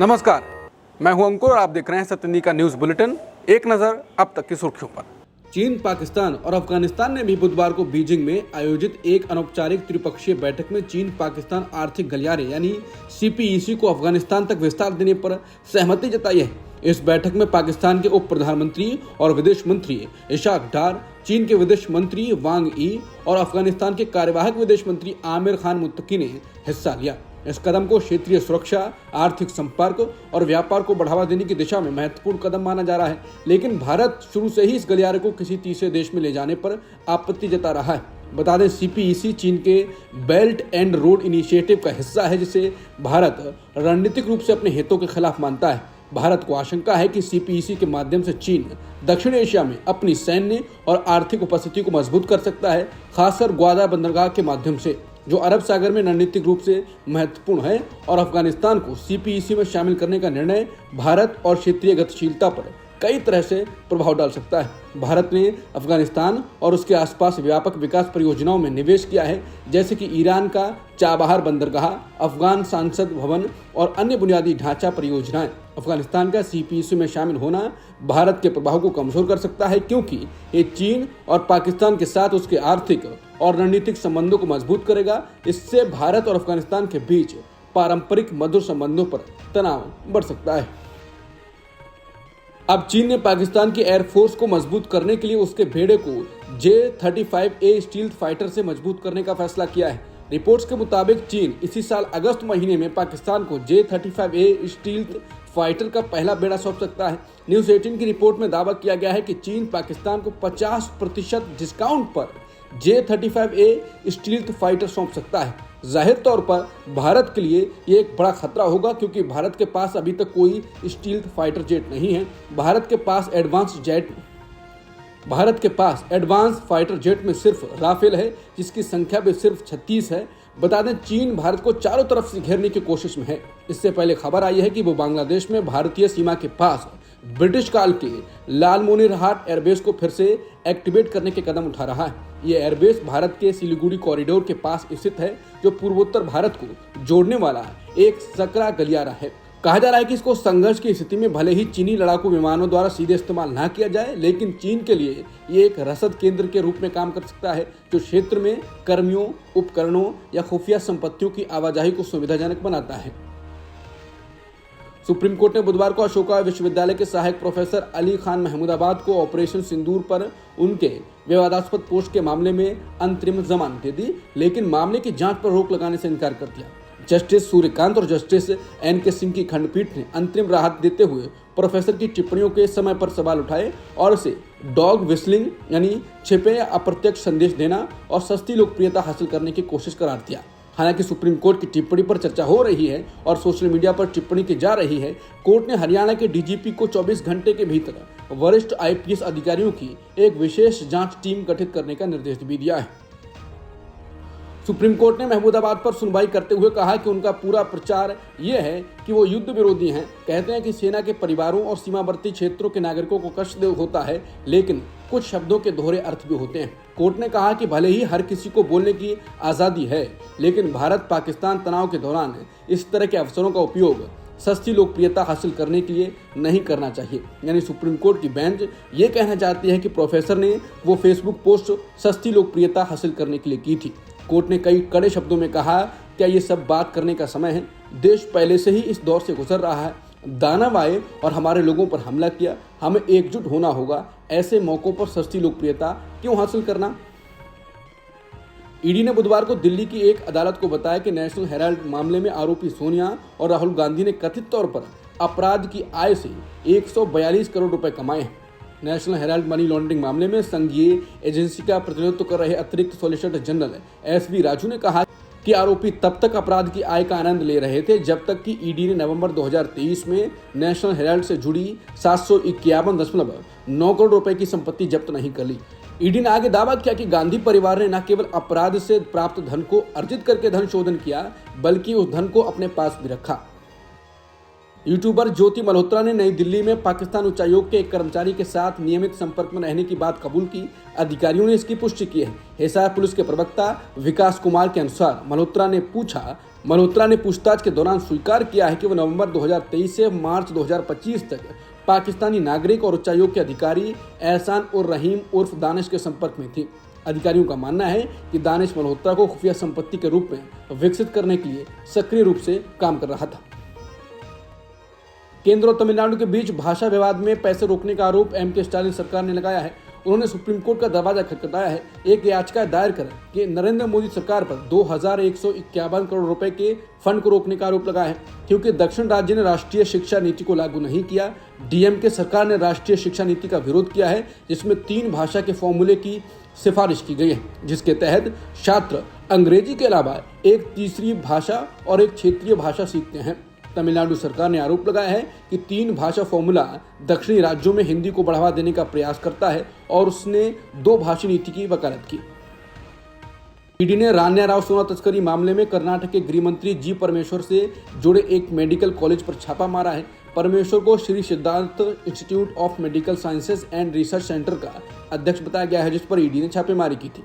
नमस्कार, मैं हूं अंकुर और आप देख रहे हैं सत्यनी का न्यूज बुलेटिन। एक नजर अब तक की सुर्खियों पर। चीन, पाकिस्तान और अफगानिस्तान ने भी बुधवार को बीजिंग में आयोजित एक अनौपचारिक त्रिपक्षीय बैठक में चीन पाकिस्तान आर्थिक गलियारे यानी CPEC को अफगानिस्तान तक विस्तार देने पर सहमति जताई है। इस बैठक में पाकिस्तान के उप प्रधानमंत्री और विदेश मंत्री इशाक डार, चीन के विदेश मंत्री वांग यी और अफगानिस्तान के कार्यवाहक विदेश मंत्री आमिर खान मुत्तकी ने हिस्सा लिया। इस कदम को क्षेत्रीय सुरक्षा, आर्थिक संपर्क और व्यापार को बढ़ावा देने की दिशा में महत्वपूर्ण कदम माना जा रहा है, लेकिन भारत शुरू से ही इस गलियारे को किसी तीसरे देश में ले जाने पर आपत्ति जता रहा है। बता दें, CPEC चीन के बेल्ट एंड रोड इनिशिएटिव का हिस्सा है, जिसे भारत रणनीतिक रूप से अपने हितों के खिलाफ मानता है। भारत को आशंका है कि CPEC के माध्यम से चीन दक्षिण एशिया में अपनी सैन्य और आर्थिक उपस्थिति को मजबूत कर सकता है, खासकर ग्वादर बंदरगाह के माध्यम से, जो अरब सागर में रणनीतिक रूप से महत्वपूर्ण है। और अफगानिस्तान को CPEC में शामिल करने का निर्णय भारत और क्षेत्रीय गतिशीलता पर कई तरह से प्रभाव डाल सकता है। भारत ने अफगानिस्तान और उसके आसपास व्यापक विकास परियोजनाओं में निवेश किया है, जैसे कि ईरान का चाबहार बंदरगाह, अफगान संसद भवन और अन्य बुनियादी ढांचा परियोजनाएं। अफगानिस्तान का CPEC में शामिल होना भारत के प्रभाव को कमजोर कर सकता है, क्योंकि ये चीन और पाकिस्तान के साथ उसके आर्थिक और रणनीतिक संबंधों को मजबूत करेगा। इससे भारत और अफगानिस्तान के बीच पारंपरिक मधुर संबंधों पर तनाव बढ़ सकता है। अब चीन ने पाकिस्तान की एयरफोर्स को मजबूत करने के लिए उसके बेड़े को J-35A स्टील्थ फाइटर से मजबूत करने का फैसला किया है। रिपोर्ट्स के मुताबिक चीन इसी साल अगस्त महीने में पाकिस्तान को J-35A स्टील्थ फाइटर का पहला बेड़ा सौंप सकता है। न्यूज़ 18 की रिपोर्ट में दावा किया गया है कि चीन पाकिस्तान को 50% डिस्काउंट पर J-35A स्टील्थ फाइटर सौंप सकता है। जाहिर तौर पर भारत के लिए ये एक बड़ा खतरा होगा, क्योंकि भारत के पास अभी तक कोई स्टील्थ फाइटर जेट नहीं है। भारत के पास एडवांस फाइटर जेट में सिर्फ राफेल है, जिसकी संख्या भी सिर्फ 36 है। बता दें, चीन भारत को चारों तरफ से घेरने की कोशिश में है। इससे पहले खबर आई है कि वो बांग्लादेश में भारतीय सीमा के पास ब्रिटिश काल के लालमोनिरहाट एयरबेस को फिर से एक्टिवेट करने के कदम उठा रहा है। ये एयरबेस भारत के सिलीगुड़ी कॉरिडोर के पास स्थित है, जो पूर्वोत्तर भारत को जोड़ने वाला एक सकरा गलियारा है। कहा जा रहा है कि इसको संघर्ष की स्थिति में भले ही चीनी लड़ाकू विमानों द्वारा सीधे इस्तेमाल ना किया जाए, लेकिन चीन के लिए ये एक रसद केंद्र के रूप में काम कर सकता है, जो क्षेत्र में कर्मियों, उपकरणों या खुफिया संपत्तियों की आवाजाही को सुविधाजनक बनाता है। सुप्रीम कोर्ट ने बुधवार को अशोका विश्वविद्यालय के सहायक प्रोफेसर अली खान महमूदाबाद को ऑपरेशन सिंदूर पर उनके विवादास्पद पोस्ट के मामले में अंतरिम जमानत दे दी, लेकिन मामले की जांच पर रोक लगाने से इनकार कर दिया। जस्टिस सूर्यकांत और जस्टिस NK सिंह की खंडपीठ ने अंतरिम राहत देते हुए प्रोफेसर की टिप्पणियों के समय पर सवाल उठाए और इसे डॉग विस्लिंग यानी छिपे या अप्रत्यक्ष संदेश देना और सस्ती लोकप्रियता हासिल करने की कोशिश करार दिया। हालांकि सुप्रीम कोर्ट की टिप्पणी पर चर्चा हो रही है और सोशल मीडिया पर टिप्पणी की जा रही है, कोर्ट ने हरियाणा के DGP को 24 घंटे के भीतर वरिष्ठ IPS अधिकारियों की एक विशेष जांच टीम गठित करने का निर्देश भी दिया है। सुप्रीम कोर्ट ने महमूदाबाद पर सुनवाई करते हुए कहा कि उनका पूरा प्रचार यह है कि वो युद्ध विरोधी हैं। कहते हैं कि सेना के परिवारों और सीमावर्ती क्षेत्रों के नागरिकों को कष्ट होता है, लेकिन कुछ शब्दों के दोहरे अर्थ भी होते हैं। कोर्ट ने कहा कि भले ही हर किसी को बोलने की आज़ादी है, लेकिन भारत पाकिस्तान तनाव के दौरान इस तरह के अवसरों का उपयोग सस्ती लोकप्रियता हासिल करने के लिए नहीं करना चाहिए। यानी सुप्रीम कोर्ट की बेंच ये कहना चाहती है कि प्रोफेसर ने वो फेसबुक पोस्ट सस्ती लोकप्रियता हासिल करने के लिए की थी। कोर्ट ने कई कड़े शब्दों में कहा, क्या ये सब बात करने का समय है? देश पहले से ही इस दौर से गुजर रहा है। दानव आए और हमारे लोगों पर हमला किया। हमें एकजुट होना होगा। ऐसे मौकों पर सस्ती लोकप्रियता क्यों हासिल करना? ईडी ने बुधवार को दिल्ली की एक अदालत को बताया कि नेशनल हेराल्ड मामले में आरोपी सोनिया और राहुल गांधी ने कथित तौर पर अपराध की आय से 142 करोड़ रुपए कमाए हैं। नेशनल हेराल्ड मनी लॉन्ड्रिंग मामले में संघीय एजेंसी का प्रतिनिधित्व कर रहे अतिरिक्त सॉलिसिटर जनरल SV राजू ने कहा कि आरोपी तब तक अपराध की आय का आनंद ले रहे थे जब तक कि ईडी ने नवंबर 2023 में नेशनल हेराल्ड से जुड़ी 751.9 करोड़ रुपए की संपत्ति जब्त नहीं कर ली। ईडी ने आगे दावा किया कि गांधी परिवार ने न केवल अपराध से प्राप्त धन को अर्जित करके धन शोधन किया, बल्कि उस धन को अपने पास भी रखा। यूट्यूबर ज्योति मल्होत्रा ने नई दिल्ली में पाकिस्तान उच्चायोग के एक कर्मचारी के साथ नियमित संपर्क में रहने की बात कबूल की। अधिकारियों ने इसकी पुष्टि की है। हिसार पुलिस के प्रवक्ता विकास कुमार के अनुसार मल्होत्रा ने पूछा मल्होत्रा ने पूछताछ के दौरान स्वीकार किया है कि वह नवंबर 2023 से मार्च 2025 तक पाकिस्तानी नागरिक और उच्चायोग के अधिकारी एहसान उर रहीम उर्फ दानिश के संपर्क में थी। अधिकारियों का मानना है कि दानिश मल्होत्रा को खुफिया संपत्ति के रूप में विकसित करने के लिए सक्रिय रूप से काम कर रहा था। केंद्र और तमिलनाडु के बीच भाषा विवाद में पैसे रोकने का आरोप एम.के. स्टालिन सरकार ने लगाया है। उन्होंने सुप्रीम कोर्ट का दरवाजा खटखटाया है, एक याचिका दायर कर कि नरेंद्र मोदी सरकार पर 2151 करोड़ रुपए के फंड को रोकने का आरोप लगाया है, क्योंकि दक्षिण राज्य ने राष्ट्रीय शिक्षा नीति को लागू नहीं किया। डीएमके सरकार ने राष्ट्रीय शिक्षा नीति का विरोध किया है, जिसमें 3 भाषा के फॉर्मूले की सिफारिश की गई है, जिसके तहत छात्र अंग्रेजी के अलावा एक तीसरी भाषा और एक क्षेत्रीय भाषा सीखते हैं। तमिलनाडु सरकार ने आरोप लगाया है कि 3 भाषा फॉर्मूला दक्षिणी राज्यों में हिंदी को बढ़ावा देने का प्रयास करता है और उसने 2 भाषी नीति की वकालत की। ईडी ने रान्या राव सोना तस्करी मामले में कर्नाटक के गृह मंत्री जी परमेश्वर से जुड़े एक मेडिकल कॉलेज पर छापा मारा है। परमेश्वर को Shri Siddharth institute of medical sciences and research centre का अध्यक्ष बताया गया है, जिस पर ईडी ने छापेमारी की थी।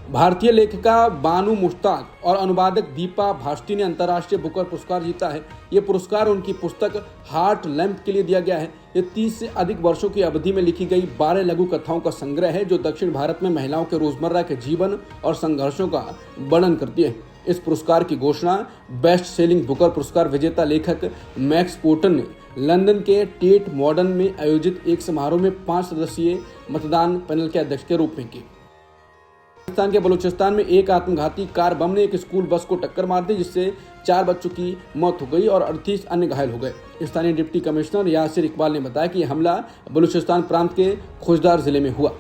भारतीय लेखिका बानू मुश्ताक और अनुवादक दीपा भाष्टी ने अंतर्राष्ट्रीय बुकर पुरस्कार जीता है। ये पुरस्कार उनकी पुस्तक हार्ट लैम्प के लिए दिया गया है। ये 30 से अधिक वर्षों की अवधि में लिखी गई 12 लघु कथाओं का संग्रह है, जो दक्षिण भारत में महिलाओं के रोजमर्रा के जीवन और संघर्षों का वर्णन करती है। इस पुरस्कार की घोषणा बेस्ट सेलिंग बुकर पुरस्कार विजेता लेखक मैक्स पोर्टन ने लंदन के टेट मॉडर्न में आयोजित एक समारोह में 5 सदस्यीय मतदान पैनल के अध्यक्ष के रूप में की। पाकिस्तान के बलूचिस्तान में एक आत्मघाती कार बम ने एक स्कूल बस को टक्कर मार दी, जिससे 4 बच्चों की मौत हो गई और 38 अन्य घायल हो गए। स्थानीय डिप्टी कमिश्नर यासिर इकबाल ने बताया कि यह हमला बलूचिस्तान प्रांत के खुशदार जिले में हुआ।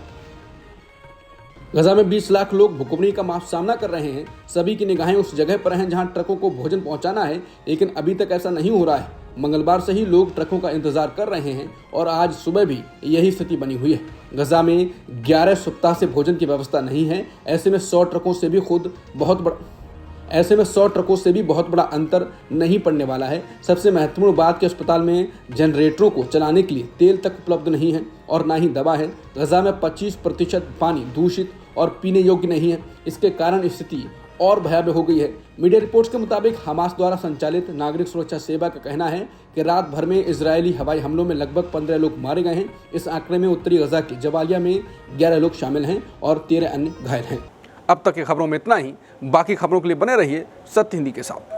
गजा में 20 लाख लोग भुखमरी का सामना कर रहे हैं। सभी की निगाहें उस जगह पर हैं जहां ट्रकों को भोजन पहुंचाना है, लेकिन अभी तक ऐसा नहीं हो रहा है। मंगलवार से ही लोग ट्रकों का इंतजार कर रहे हैं और आज सुबह भी यही स्थिति बनी हुई है। गजा में 11 सप्ताह से भोजन की व्यवस्था नहीं है। ऐसे में 100 ट्रकों से भी बहुत बड़ा अंतर नहीं पड़ने वाला है। सबसे महत्वपूर्ण बात कि अस्पताल में जनरेटरों को चलाने के लिए तेल तक उपलब्ध नहीं है और ना ही दवा है। गजा में 25% पानी दूषित और पीने योग्य नहीं है। इसके कारण स्थिति और भयावह हो गई है। मीडिया रिपोर्ट्स के मुताबिक हमास द्वारा संचालित नागरिक सुरक्षा सेवा का कहना है कि रात भर में इजरायली हवाई हमलों में लगभग 15 लोग मारे गए हैं। इस आंकड़े में उत्तरी गजा के जबालिया में 11 लोग शामिल हैं और 13 अन्य घायल हैं। अब तक की खबरों में इतना ही। बाकी खबरों के लिए बने रहिए सत्य हिंदी के साथ।